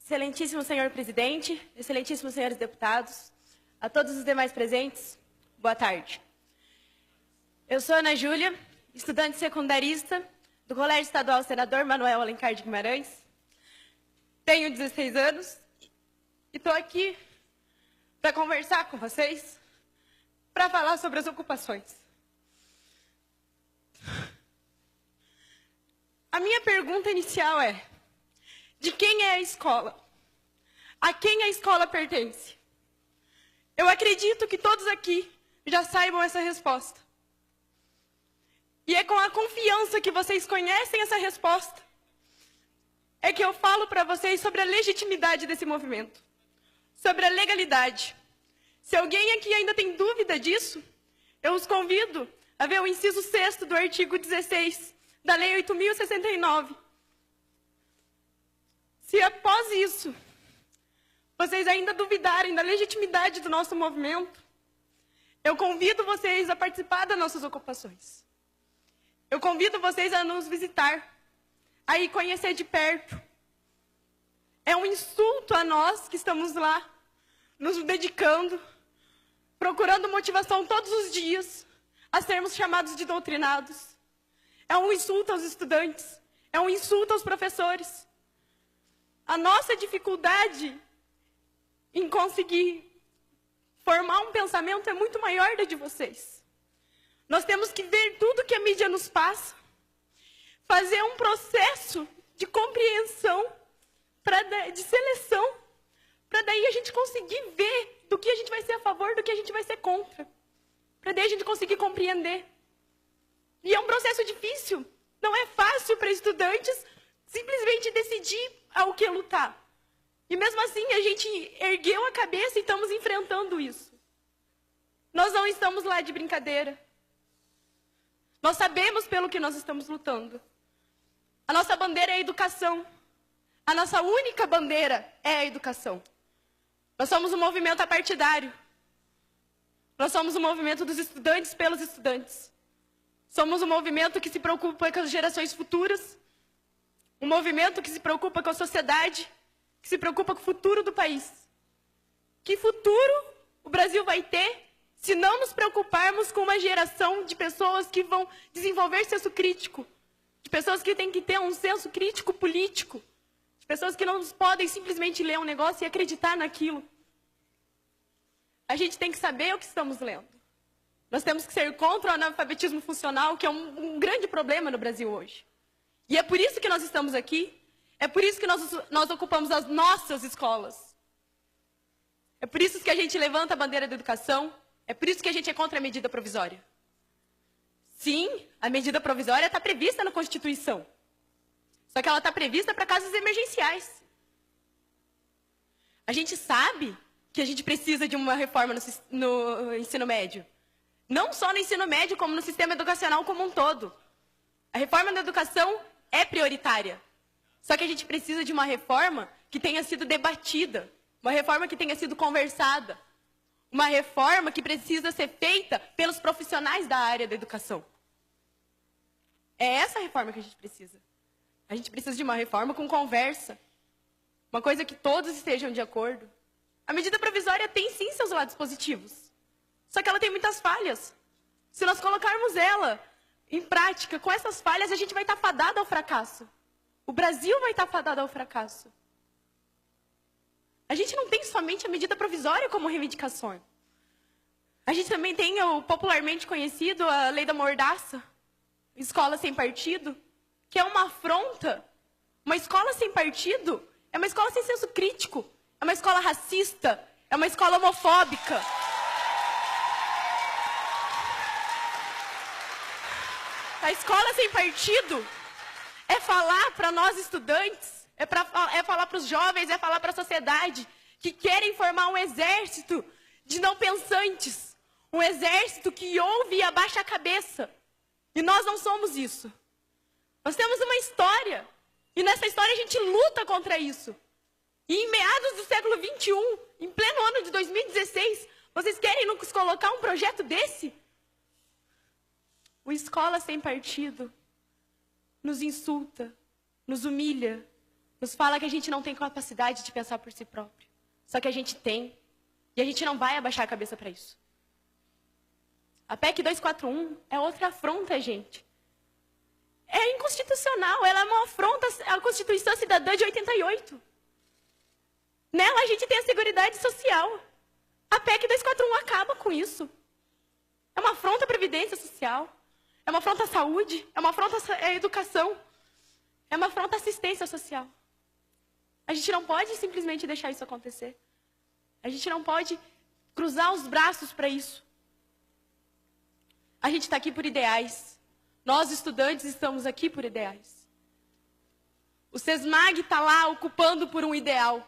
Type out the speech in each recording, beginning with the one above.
Excelentíssimo senhor presidente, excelentíssimos senhores deputados, a todos os demais presentes, boa tarde. Eu sou Ana Júlia, estudante secundarista do Colégio Estadual Senador Manuel Alencar de Guimarães. Tenho 16 anos e estou aqui para conversar com vocês, para falar sobre as ocupações. A minha pergunta inicial é: de quem é a escola? A quem a escola pertence? Eu acredito que todos aqui já saibam essa resposta. E é com a confiança que vocês conhecem essa resposta é que eu falo para vocês sobre a legitimidade desse movimento, sobre a legalidade. Se alguém aqui ainda tem dúvida disso, eu os convido a ver o inciso 6º do artigo 16 da Lei 8.069. Se após isso, vocês ainda duvidarem da legitimidade do nosso movimento, eu convido vocês a participar das nossas ocupações. Eu convido vocês a nos visitar, a ir conhecer de perto. É um insulto a nós que estamos lá, nos dedicando, procurando motivação todos os dias, a sermos chamados de doutrinados. É um insulto aos estudantes, é um insulto aos professores. A nossa dificuldade em conseguir formar um pensamento é muito maior da de vocês. Nós temos que ver tudo que a mídia nos passa, fazer um processo de compreensão, de seleção, para daí a gente conseguir ver do que a gente vai ser a favor, do que a gente vai ser contra, para daí a gente conseguir compreender. E é um processo difícil, não é fácil para estudantes simplesmente decidir ao que lutar. E mesmo assim, a gente ergueu a cabeça e estamos enfrentando isso. Nós não estamos lá de brincadeira. Nós sabemos pelo que nós estamos lutando. A nossa bandeira é a educação. A nossa única bandeira é a educação. Nós somos um movimento apartidário. Nós somos um movimento dos estudantes pelos estudantes. Somos um movimento que se preocupa com as gerações futuras. Um movimento que se preocupa com a sociedade, que se preocupa com o futuro do país. Que futuro o Brasil vai ter se não nos preocuparmos com uma geração de pessoas que vão desenvolver senso crítico, de pessoas que têm que ter um senso crítico político, de pessoas que não podem simplesmente ler um negócio e acreditar naquilo. A gente tem que saber o que estamos lendo. Nós temos que ser contra o analfabetismo funcional, que é um grande problema no Brasil hoje. E é por isso que nós estamos aqui, é por isso que nós ocupamos as nossas escolas. É por isso que a gente levanta a bandeira da educação, é por isso que a gente é contra a medida provisória. Sim, a medida provisória está prevista na Constituição. Só que ela está prevista para casos emergenciais. A gente sabe que a gente precisa de uma reforma no ensino médio. Não só no ensino médio, como no sistema educacional como um todo. A reforma da educação é prioritária. Só que a gente precisa de uma reforma que tenha sido debatida, uma reforma que tenha sido conversada, uma reforma que precisa ser feita pelos profissionais da área da educação. É essa reforma que a gente precisa. A gente precisa de uma reforma com conversa, uma coisa que todos estejam de acordo. A medida provisória tem sim seus lados positivos, só que ela tem muitas falhas. Se nós colocarmos ela em prática, com essas falhas, a gente vai estar fadado ao fracasso. O Brasil vai estar fadado ao fracasso. A gente não tem somente a medida provisória como reivindicação. A gente também tem o popularmente conhecido, a lei da mordaça, escola sem partido, que é uma afronta. Uma escola sem partido é uma escola sem senso crítico, é uma escola racista, é uma escola homofóbica. A escola sem partido é falar para nós estudantes, é falar para os jovens, é falar para a sociedade que querem formar um exército de não pensantes, um exército que ouve e abaixa a cabeça. E nós não somos isso. Nós temos uma história, e nessa história a gente luta contra isso. E em meados do século XXI, em pleno ano de 2016, vocês querem nos colocar um projeto desse? O Escola Sem Partido nos insulta, nos humilha, nos fala que a gente não tem capacidade de pensar por si próprio. Só que a gente tem. E a gente não vai abaixar a cabeça para isso. A PEC 241 é outra afronta, gente. É inconstitucional, ela é uma afronta à Constituição Cidadã de 88. Nela a gente tem a Seguridade Social. A PEC 241 acaba com isso. É uma afronta à Previdência Social. É uma afronta à saúde. É uma afronta à educação. É uma afronta à assistência social. A gente não pode simplesmente deixar isso acontecer. A gente não pode cruzar os braços para isso. A gente está aqui por ideais. Nós, estudantes, estamos aqui por ideais. O SESMAG está lá ocupando por um ideal.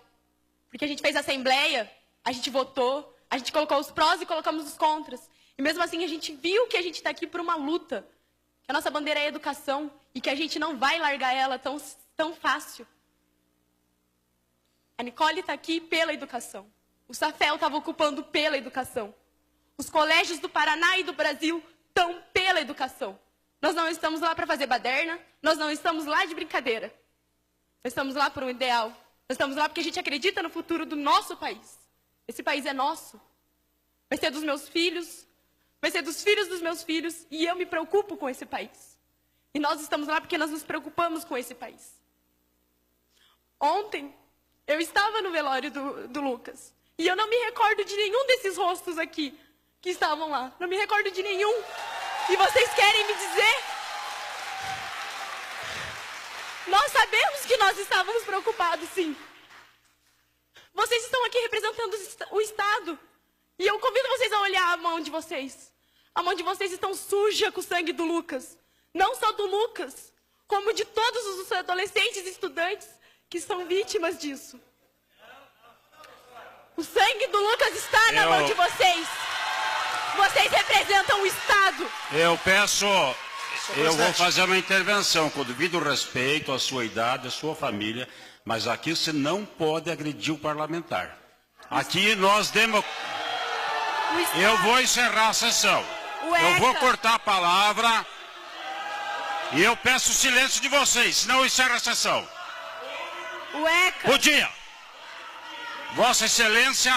Porque a gente fez assembleia, a gente votou, a gente colocou os prós e colocamos os contras. E mesmo assim a gente viu que a gente está aqui por uma luta. Que a nossa bandeira é a educação e que a gente não vai largar ela tão fácil. A Nicole está aqui pela educação. O Safel estava ocupando pela educação. Os colégios do Paraná e do Brasil estão pela educação. Nós não estamos lá para fazer baderna, nós não estamos lá de brincadeira. Nós estamos lá por um ideal. Nós estamos lá porque a gente acredita no futuro do nosso país. Esse país é nosso. Vai ser dos meus filhos, vai ser dos filhos dos meus filhos, e eu me preocupo com esse país. E nós estamos lá porque nós nos preocupamos com esse país. Ontem, eu estava no velório do Lucas. E eu não me recordo de nenhum desses rostos aqui que estavam lá. Não me recordo de nenhum. E vocês querem me dizer? Nós sabemos que nós estávamos preocupados, sim. Vocês estão aqui representando o Estado. E eu convido vocês a olhar a mão de vocês. A mão de vocês está suja com o sangue do Lucas. Não só do Lucas, como de todos os adolescentes e estudantes que são vítimas disso. O sangue do Lucas está na mão de vocês. Vocês representam o Estado. Eu vou fazer uma intervenção com devido respeito à sua idade, à sua família, mas aqui você não pode agredir o parlamentar. Aqui nós Eu vou encerrar a sessão. Eu vou cortar a palavra e eu peço o silêncio de vocês, senão eu encerro a sessão. Bom dia. Vossa Excelência,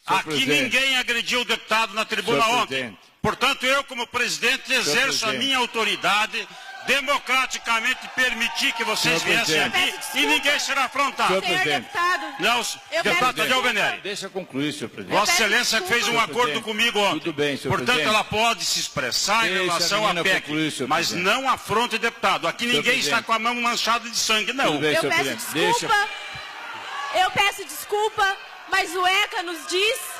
aqui ninguém agrediu o deputado na tribuna ontem. Portanto, eu, como presidente, exerço a minha autoridade, democraticamente permitir que vocês viessem aqui e ninguém será afrontado. Senhor deputado, Não, deputado Tadeu Venere. Deixa eu concluir, senhor presidente. Vossa Excelência fez um acordo comigo ontem. Tudo bem, senhor Portanto, presidente. ela pode se expressar em relação à PEC, mas não afronte deputado. Aqui ninguém está com a mão manchada de sangue, não. Tudo bem, eu senhor peço presidente. desculpa. Eu peço desculpa, mas o ECA nos diz...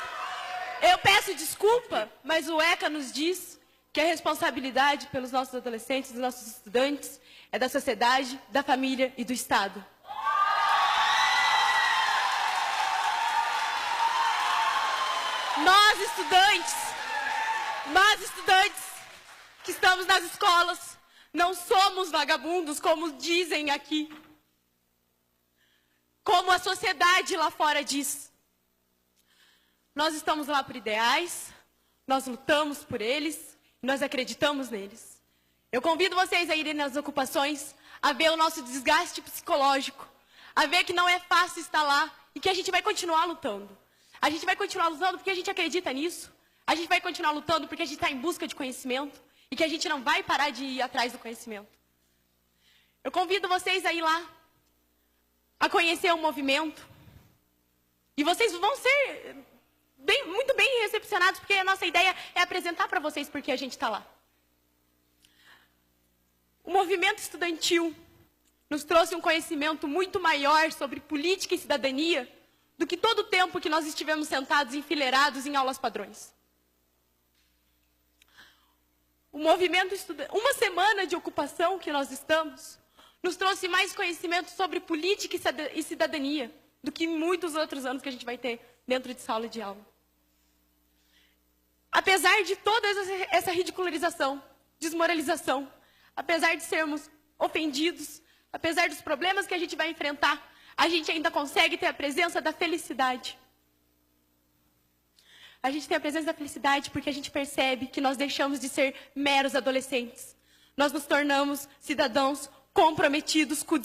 Eu peço desculpa, mas o ECA nos diz que a responsabilidade pelos nossos adolescentes, dos nossos estudantes, é da sociedade, da família e do Estado. Nós estudantes que estamos nas escolas, não somos vagabundos, como dizem aqui. Como a sociedade lá fora diz. Nós estamos lá por ideais, nós lutamos por eles, nós acreditamos neles. Eu convido vocês a irem nas ocupações, a ver o nosso desgaste psicológico, a ver que não é fácil estar lá e que a gente vai continuar lutando. A gente vai continuar lutando porque a gente acredita nisso. A gente vai continuar lutando porque a gente está em busca de conhecimento e que a gente não vai parar de ir atrás do conhecimento. Eu convido vocês a ir lá, a conhecer o movimento. E vocês vão ser muito bem recepcionados, porque a nossa ideia é apresentar para vocês porque a gente está lá. O movimento estudantil nos trouxe um conhecimento muito maior sobre política e cidadania do que todo o tempo que nós estivemos sentados enfileirados em aulas padrões. O movimento estudantil, uma semana de ocupação que nós estamos, nos trouxe mais conhecimento sobre política e cidadania do que muitos outros anos que a gente vai ter dentro de sala de aula. Apesar de toda essa ridicularização, desmoralização, apesar de sermos ofendidos, apesar dos problemas que a gente vai enfrentar, a gente ainda consegue ter a presença da felicidade. A gente tem a presença da felicidade porque a gente percebe que nós deixamos de ser meros adolescentes. Nós nos tornamos cidadãos comprometidos com